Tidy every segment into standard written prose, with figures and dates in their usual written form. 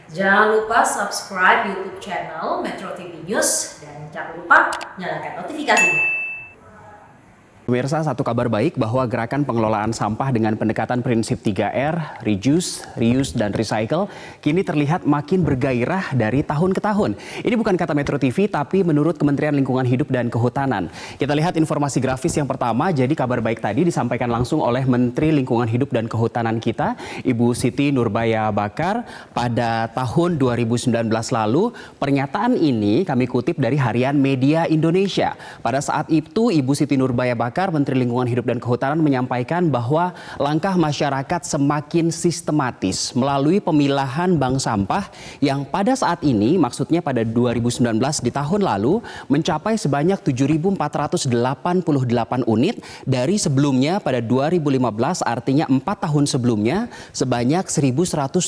Jangan lupa subscribe YouTube channel Metro TV News dan jangan lupa nyalakan notifikasinya. Pemirsa, satu kabar baik bahwa gerakan pengelolaan sampah dengan pendekatan prinsip 3R, reduce, reuse, dan recycle, kini terlihat makin bergairah dari tahun ke tahun. Ini bukan kata Metro TV, tapi menurut Kementerian Lingkungan Hidup dan Kehutanan. Kita lihat informasi grafis yang pertama, jadi kabar baik tadi disampaikan langsung oleh Menteri Lingkungan Hidup dan Kehutanan kita, Ibu Siti Nurbaya Bakar, pada tahun 2019 lalu. Pernyataan ini kami kutip dari Harian Media Indonesia. Pada saat itu, Ibu Siti Nurbaya Bakar, Menteri Lingkungan Hidup dan Kehutanan, menyampaikan bahwa langkah masyarakat semakin sistematis melalui pemilahan bank sampah yang pada saat ini, maksudnya pada 2019 di tahun lalu, mencapai sebanyak 7.488 unit dari sebelumnya pada 2015, artinya 4 tahun sebelumnya sebanyak 1.172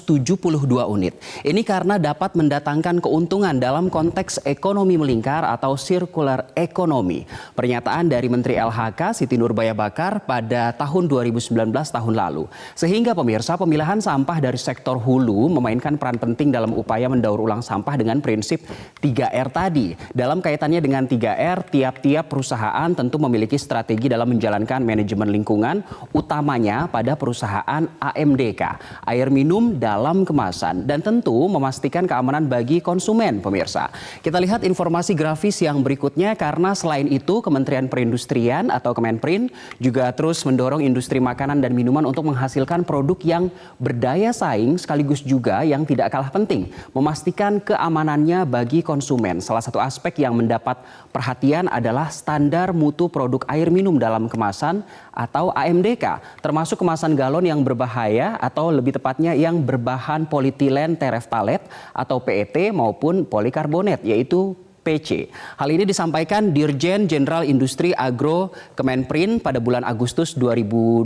unit. Ini karena dapat mendatangkan keuntungan dalam konteks ekonomi melingkar atau circular economy. Pernyataan dari Menteri LHK Siti Nurbaya Bakar pada tahun 2019 tahun lalu. Sehingga pemirsa, pemilahan sampah dari sektor hulu memainkan peran penting dalam upaya mendaur ulang sampah dengan prinsip 3R tadi. Dalam kaitannya dengan 3R, tiap-tiap perusahaan tentu memiliki strategi dalam menjalankan manajemen lingkungan, utamanya pada perusahaan AMDK, air minum dalam kemasan, dan tentu memastikan keamanan bagi konsumen, pemirsa. Kita lihat informasi grafis yang berikutnya, karena selain itu Kementerian Perindustrian atau Kemenprin juga terus mendorong industri makanan dan minuman untuk menghasilkan produk yang berdaya saing, sekaligus juga yang tidak kalah penting, memastikan keamanannya bagi konsumen. Salah satu aspek yang mendapat perhatian adalah standar mutu produk air minum dalam kemasan atau AMDK, termasuk kemasan galon yang berbahaya atau lebih tepatnya yang berbahan polietilen tereftalet atau PET maupun polikarbonat, yaitu PC. Hal ini disampaikan Dirjen Jenderal Industri Agro Kemenprin pada bulan Agustus 2020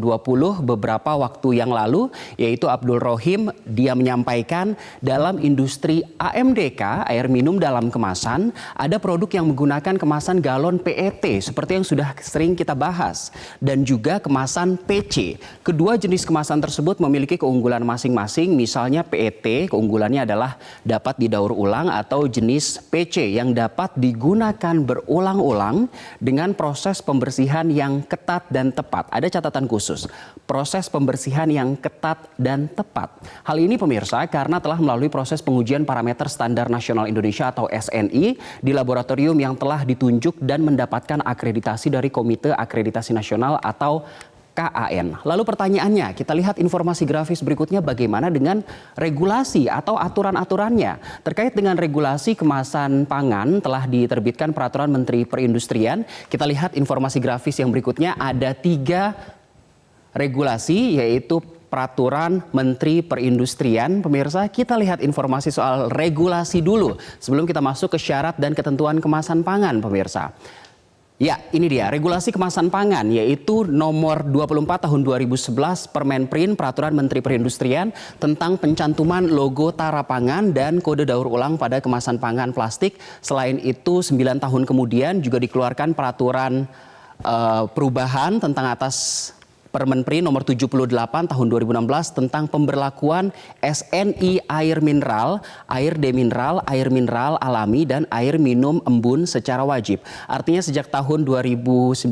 beberapa waktu yang lalu, yaitu Abdul Rohim. Dia menyampaikan dalam industri AMDK, air minum dalam kemasan, ada produk yang menggunakan kemasan galon PET seperti yang sudah sering kita bahas, dan juga kemasan PC. Kedua jenis kemasan tersebut memiliki keunggulan masing-masing. Misalnya PET, keunggulannya adalah dapat didaur ulang, atau jenis PC yang dapat digunakan berulang-ulang dengan proses pembersihan yang ketat dan tepat. Ada catatan khusus, proses pembersihan yang ketat dan tepat. Hal ini pemirsa karena telah melalui proses pengujian parameter standar nasional Indonesia atau SNI di laboratorium yang telah ditunjuk dan mendapatkan akreditasi dari Komite Akreditasi Nasional atau KAN. Lalu pertanyaannya, kita lihat informasi grafis berikutnya, bagaimana dengan regulasi atau aturan-aturannya. Terkait dengan regulasi kemasan pangan, telah diterbitkan Peraturan Menteri Perindustrian. Kita lihat informasi grafis yang berikutnya, ada 3 regulasi, yaitu Peraturan Menteri Perindustrian. Pemirsa, kita lihat informasi soal regulasi dulu sebelum kita masuk ke syarat dan ketentuan kemasan pangan, pemirsa. Ya, ini dia regulasi kemasan pangan, yaitu nomor 24 tahun 2011 Permenprin, Peraturan Menteri Perindustrian tentang pencantuman logo tara pangan dan kode daur ulang pada kemasan pangan plastik. Selain itu 9 tahun kemudian juga dikeluarkan peraturan perubahan tentang atas Permenprin nomor 78 tahun 2016 tentang pemberlakuan SNI air mineral, air demineral, air mineral alami, dan air minum embun secara wajib. Artinya sejak tahun 2019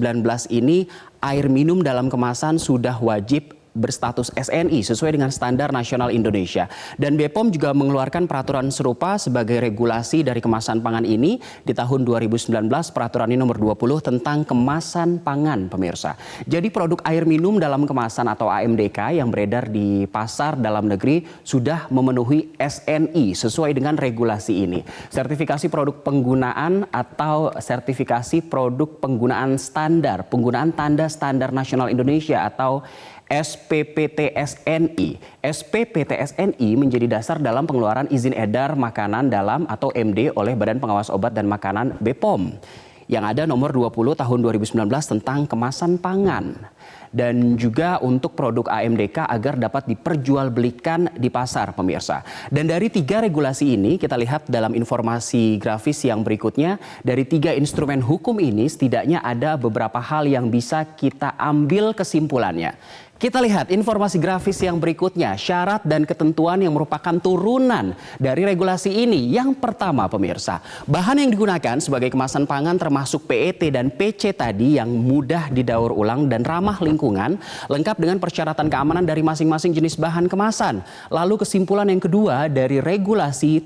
ini air minum dalam kemasan sudah wajib berstatus SNI sesuai dengan standar nasional Indonesia. Dan BPOM juga mengeluarkan peraturan serupa sebagai regulasi dari kemasan pangan ini di tahun 2019, peraturan ini nomor 20 tentang kemasan pangan, pemirsa. Jadi produk air minum dalam kemasan atau AMDK yang beredar di pasar dalam negeri sudah memenuhi SNI sesuai dengan regulasi ini. Sertifikasi produk penggunaan atau sertifikasi produk penggunaan standar, penggunaan tanda standar nasional Indonesia atau SPPTSNI. SPPTSNI menjadi dasar dalam pengeluaran izin edar makanan dalam atau MD oleh Badan Pengawas Obat dan Makanan BPOM yang ada nomor 20 tahun 2019 tentang kemasan pangan. Dan juga untuk produk AMDK agar dapat diperjualbelikan di pasar, pemirsa. Dan dari 3 regulasi ini kita lihat dalam informasi grafis yang berikutnya, dari 3 instrumen hukum ini setidaknya ada beberapa hal yang bisa kita ambil kesimpulannya. Kita lihat informasi grafis yang berikutnya, syarat dan ketentuan yang merupakan turunan dari regulasi ini. Yang pertama pemirsa, bahan yang digunakan sebagai kemasan pangan termasuk PET dan PC tadi yang mudah didaur ulang dan ramah lingkungan, lengkap dengan persyaratan keamanan dari masing-masing jenis bahan kemasan. Lalu kesimpulan yang kedua dari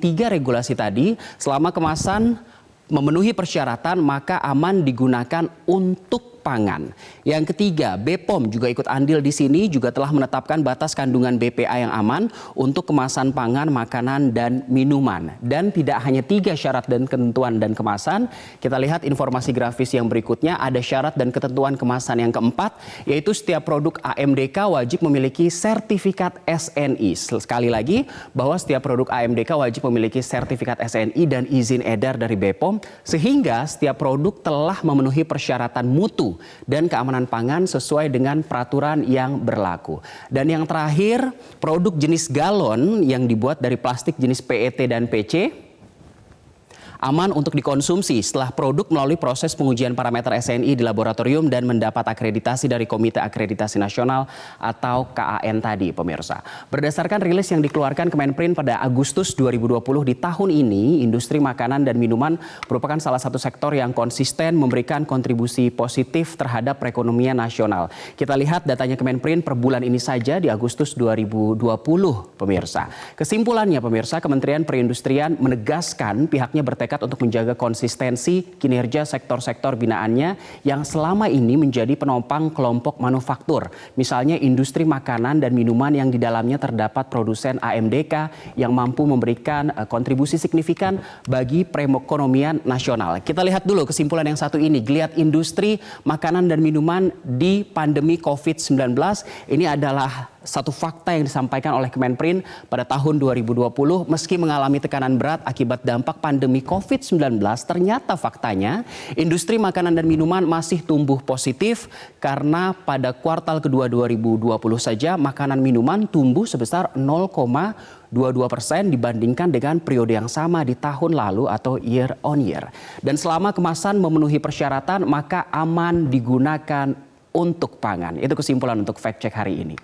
tiga regulasi tadi, selama kemasan memenuhi persyaratan maka aman digunakan untuk pangan. Yang ketiga, BPOM juga ikut andil di sini, juga telah menetapkan batas kandungan BPA yang aman untuk kemasan pangan, makanan, dan minuman. Dan tidak hanya 3 syarat dan ketentuan dan kemasan, kita lihat informasi grafis yang berikutnya, ada syarat dan ketentuan kemasan yang keempat, yaitu setiap produk AMDK wajib memiliki sertifikat SNI. Sekali lagi, bahwa setiap produk AMDK wajib memiliki sertifikat SNI dan izin edar dari BPOM, sehingga setiap produk telah memenuhi persyaratan mutu dan keamanan pangan sesuai dengan peraturan yang berlaku. Dan yang terakhir, produk jenis galon yang dibuat dari plastik jenis PET dan PC aman untuk dikonsumsi setelah produk melalui proses pengujian parameter SNI di laboratorium dan mendapat akreditasi dari Komite Akreditasi Nasional atau KAN tadi pemirsa. Berdasarkan rilis yang dikeluarkan Kemenprin pada Agustus 2020 di tahun ini, industri makanan dan minuman merupakan salah satu sektor yang konsisten memberikan kontribusi positif terhadap perekonomian nasional. Kita lihat datanya Kemenprin per bulan ini saja di Agustus 2020 pemirsa. Kesimpulannya pemirsa, Kementerian Perindustrian menegaskan pihaknya bertekad untuk menjaga konsistensi kinerja sektor-sektor binaannya yang selama ini menjadi penopang kelompok manufaktur. Misalnya industri makanan dan minuman yang di dalamnya terdapat produsen AMDK yang mampu memberikan kontribusi signifikan bagi perekonomian nasional. Kita lihat dulu kesimpulan yang satu ini, geliat industri makanan dan minuman di pandemi COVID-19. Ini adalah satu fakta yang disampaikan oleh Kemenprin pada tahun 2020, meski mengalami tekanan berat akibat dampak pandemi COVID-19, ternyata faktanya industri makanan dan minuman masih tumbuh positif karena pada kuartal kedua 2020 saja makanan minuman tumbuh sebesar 0,22% dibandingkan dengan periode yang sama di tahun lalu atau year on year. Dan selama kemasan memenuhi persyaratan maka aman digunakan untuk pangan. Itu kesimpulan untuk fact check hari ini.